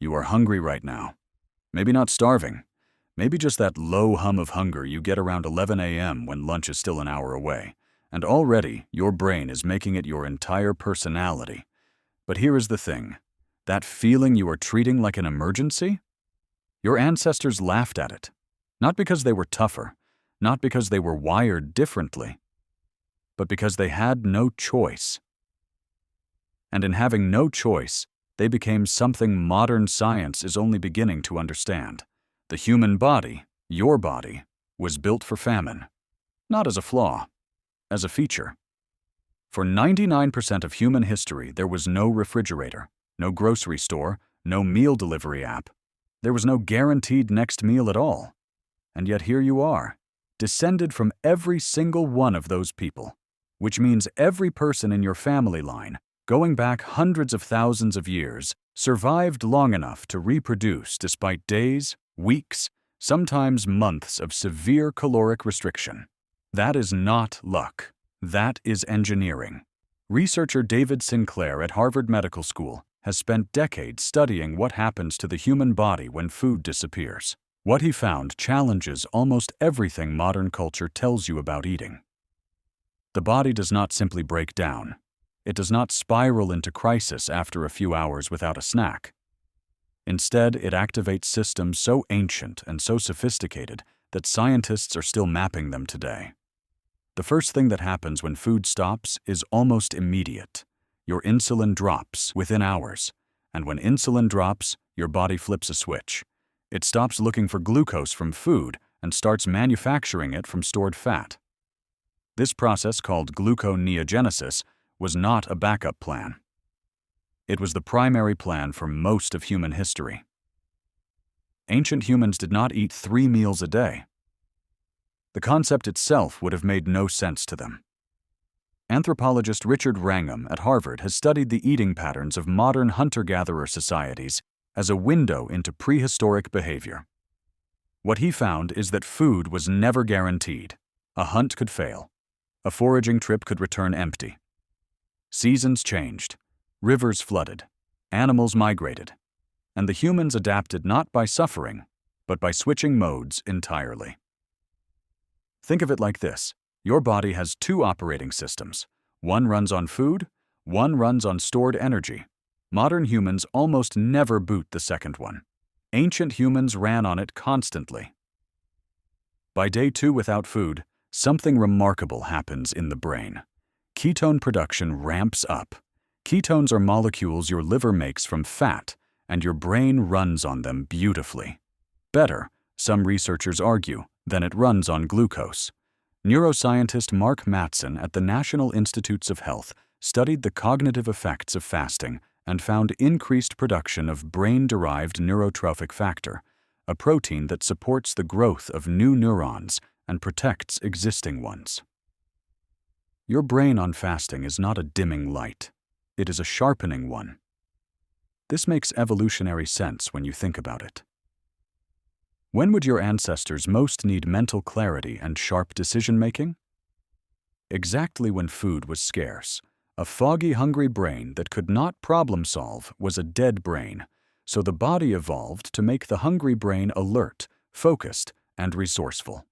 You are hungry right now. Maybe not starving. Maybe just that low hum of hunger you get around 11 a.m. when lunch is still an hour away. And already, your brain is making it your entire personality. But here is the thing. That feeling you are treating like an emergency? Your ancestors laughed at it. Not because they were tougher, not because they were wired differently, but because they had no choice. And in having no choice, they became something modern science is only beginning to understand. The human body, your body, was built for famine. Not as a flaw, as a feature. For 99% of human history, there was no refrigerator, no grocery store, no meal delivery app. There was no guaranteed next meal at all. And yet here you are, descended from every single one of those people, which means every person in your family line, going back hundreds of thousands of years, survived long enough to reproduce despite days, weeks, sometimes months of severe caloric restriction. That is not luck. That is engineering. Researcher David Sinclair at Harvard Medical School has spent decades studying what happens to the human body when food disappears. What he found challenges almost everything modern culture tells you about eating. The body does not simply break down. It does not spiral into crisis after a few hours without a snack. Instead, it activates systems so ancient and so sophisticated that scientists are still mapping them today. The first thing that happens when food stops is almost immediate. Your insulin drops within hours, and when insulin drops, your body flips a switch. It stops looking for glucose from food and starts manufacturing it from stored fat. This process, called gluconeogenesis, was not a backup plan. It was the primary plan for most of human history. Ancient humans did not eat 3 meals a day. The concept itself would have made no sense to them. Anthropologist Richard Wrangham at Harvard has studied the eating patterns of modern hunter-gatherer societies as a window into prehistoric behavior. What he found is that food was never guaranteed. A hunt could fail. A foraging trip could return empty. Seasons changed. Rivers flooded. Animals migrated. And the humans adapted not by suffering, but by switching modes entirely. Think of it like this. Your body has 2 operating systems. One runs on food, one runs on stored energy. Modern humans almost never boot the second one. Ancient humans ran on it constantly. By day 2 without food, something remarkable happens in the brain. Ketone production ramps up. Ketones are molecules your liver makes from fat, and your brain runs on them beautifully. Better, some researchers argue, than it runs on glucose. Neuroscientist Mark Mattson at the National Institutes of Health studied the cognitive effects of fasting and found increased production of brain-derived neurotrophic factor, a protein that supports the growth of new neurons and protects existing ones. Your brain on fasting is not a dimming light. It is a sharpening one. This makes evolutionary sense when you think about it. When would your ancestors most need mental clarity and sharp decision-making? Exactly when food was scarce. A foggy, hungry brain that could not problem-solve was a dead brain, so the body evolved to make the hungry brain alert, focused, and resourceful.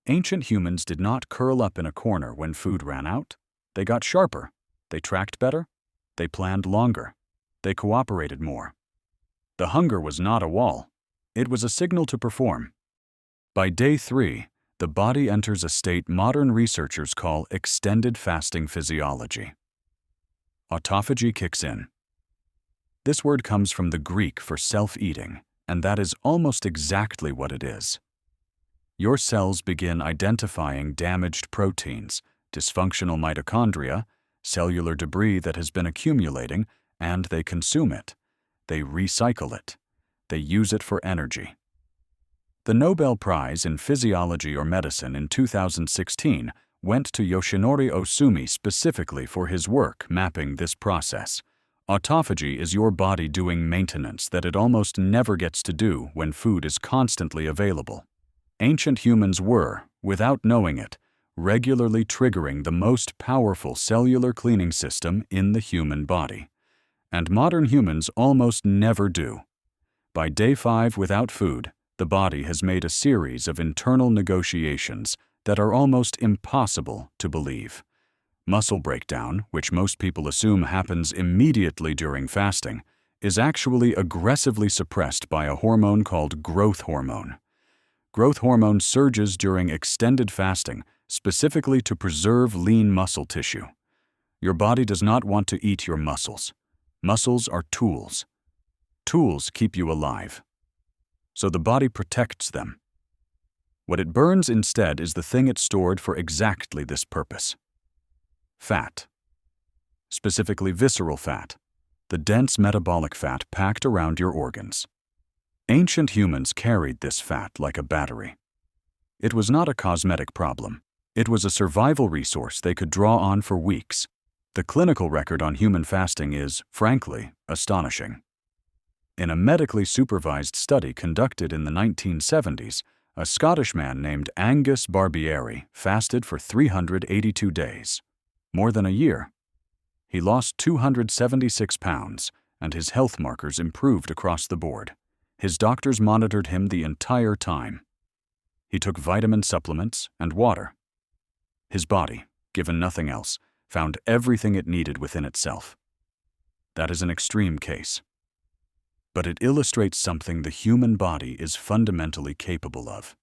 Ancient humans did not curl up in a corner when food ran out. They got sharper. They tracked better. They planned longer. They cooperated more. The hunger was not a wall. It was a signal to perform. By day 3, the body enters a state modern researchers call extended fasting physiology. Autophagy kicks in. This word comes from the Greek for self-eating, and that is almost exactly what it is. Your cells begin identifying damaged proteins, dysfunctional mitochondria, cellular debris that has been accumulating, and they consume it. They recycle it. They use it for energy. The Nobel Prize in Physiology or Medicine in 2016 went to Yoshinori Osumi specifically for his work mapping this process. Autophagy is your body doing maintenance that it almost never gets to do when food is constantly available. Ancient humans were, without knowing it, regularly triggering the most powerful cellular cleaning system in the human body. And modern humans almost never do. By day 5 without food, the body has made a series of internal negotiations that are almost impossible to believe. Muscle breakdown, which most people assume happens immediately during fasting, is actually aggressively suppressed by a hormone called growth hormone. Growth hormone surges during extended fasting, specifically to preserve lean muscle tissue. Your body does not want to eat your muscles. Muscles are tools. Tools keep you alive. So the body protects them. What it burns instead is the thing it stored for exactly this purpose: fat. Specifically visceral fat, the dense metabolic fat packed around your organs. Ancient humans carried this fat like a battery. It was not a cosmetic problem. It was a survival resource they could draw on for weeks. The clinical record on human fasting is, frankly, astonishing. In a medically supervised study conducted in the 1970s, a Scottish man named Angus Barbieri fasted for 382 days, more than a year. He lost 276 pounds, and his health markers improved across the board. His doctors monitored him the entire time. He took vitamin supplements and water. His body, given nothing else, found everything it needed within itself. That is an extreme case. But it illustrates something the human body is fundamentally capable of.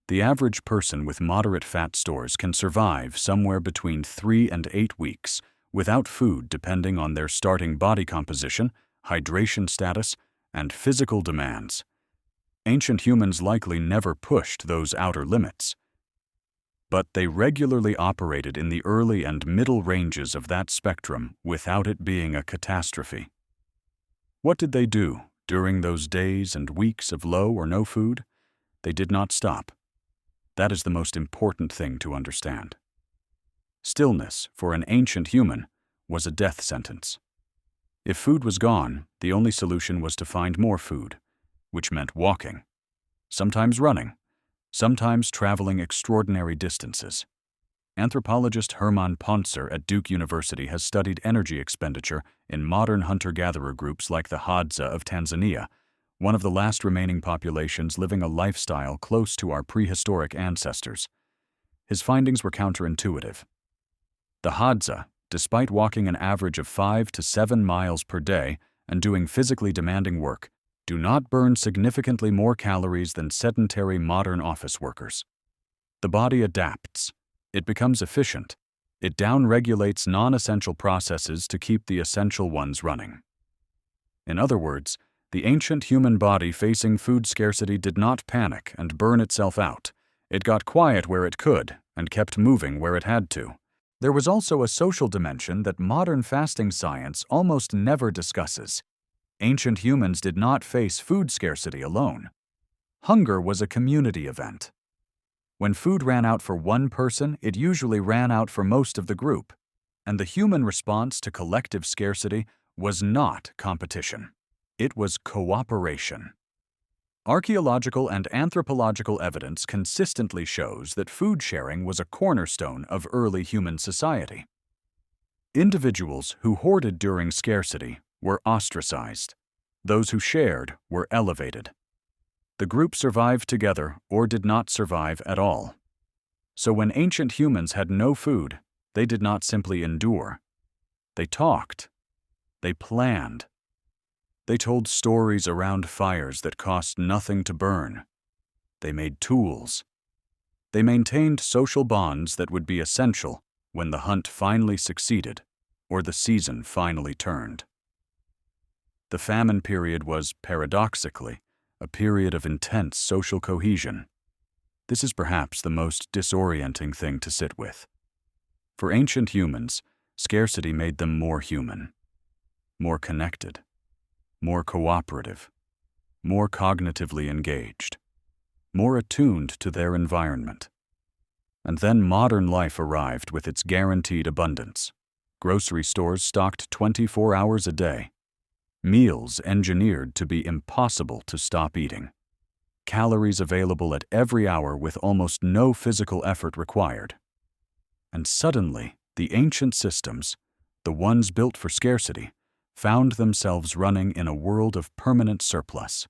The average person with moderate fat stores can survive somewhere between 3 and 8 weeks without food, depending on their starting body composition, hydration status, and physical demands. Ancient humans likely never pushed those outer limits, but they regularly operated in the early and middle ranges of that spectrum without it being a catastrophe. What did they do during those days and weeks of low or no food? They did not stop. That is the most important thing to understand. Stillness, for an ancient human, was a death sentence. If food was gone, the only solution was to find more food, which meant walking, sometimes running, sometimes traveling extraordinary distances. Anthropologist Hermann Pontzer at Duke University has studied energy expenditure in modern hunter-gatherer groups like the Hadza of Tanzania, one of the last remaining populations living a lifestyle close to our prehistoric ancestors. His findings were counterintuitive. The Hadza, despite walking an average of 5 to 7 miles per day and doing physically demanding work, do not burn significantly more calories than sedentary modern office workers. The body adapts. It becomes efficient. It downregulates non-essential processes to keep the essential ones running. In other words, the ancient human body facing food scarcity did not panic and burn itself out. It got quiet where it could and kept moving where it had to. There was also a social dimension that modern fasting science almost never discusses. Ancient humans did not face food scarcity alone. Hunger was a community event. When food ran out for one person, it usually ran out for most of the group, and the human response to collective scarcity was not competition. It was cooperation. Archaeological and anthropological evidence consistently shows that food sharing was a cornerstone of early human society. Individuals who hoarded during scarcity were ostracized. Those who shared were elevated. The group survived together or did not survive at all. So when ancient humans had no food, they did not simply endure. They talked. They planned. They told stories around fires that cost nothing to burn. They made tools. They maintained social bonds that would be essential when the hunt finally succeeded or the season finally turned. The famine period was, paradoxically, a period of intense social cohesion. This is perhaps the most disorienting thing to sit with. For ancient humans, scarcity made them more human, more connected, more cooperative, more cognitively engaged, more attuned to their environment. And then modern life arrived with its guaranteed abundance. Grocery stores stocked 24 hours a day. Meals engineered to be impossible to stop eating. Calories available at every hour with almost no physical effort required. And suddenly, the ancient systems, the ones built for scarcity, found themselves running in a world of permanent surplus.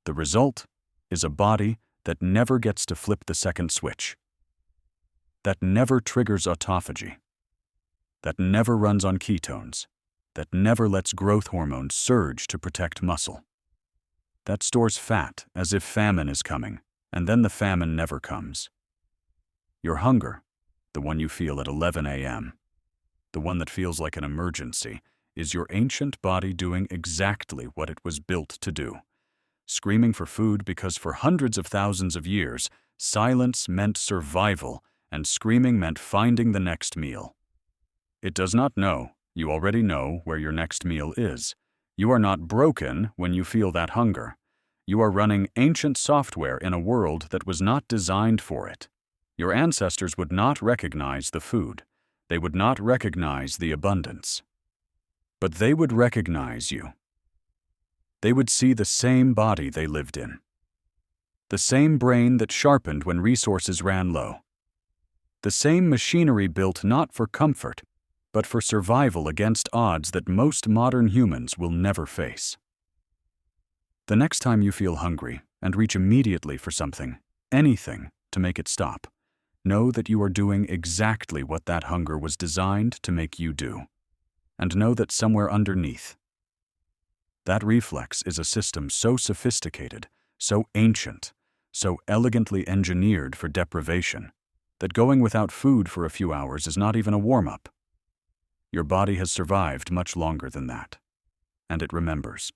The result is a body that never gets to flip the second switch, that never triggers autophagy, that never runs on ketones, that never lets growth hormones surge to protect muscle, that stores fat as if famine is coming, and then the famine never comes. Your hunger, the one you feel at 11 a.m., the one that feels like an emergency, is your ancient body doing exactly what it was built to do, screaming for food because for hundreds of thousands of years, silence meant survival and screaming meant finding the next meal. It does not know, you already know, where your next meal is. You are not broken when you feel that hunger. You are running ancient software in a world that was not designed for it. Your ancestors would not recognize the food. They would not recognize the abundance. But they would recognize you. They would see the same body they lived in, the same brain that sharpened when resources ran low, the same machinery built not for comfort, but for survival against odds that most modern humans will never face. The next time you feel hungry and reach immediately for something, anything, to make it stop, know that you are doing exactly what that hunger was designed to make you do. And know that somewhere underneath, that reflex is a system so sophisticated, so ancient, so elegantly engineered for deprivation, that going without food for a few hours is not even a warm-up. Your body has survived much longer than that, and it remembers.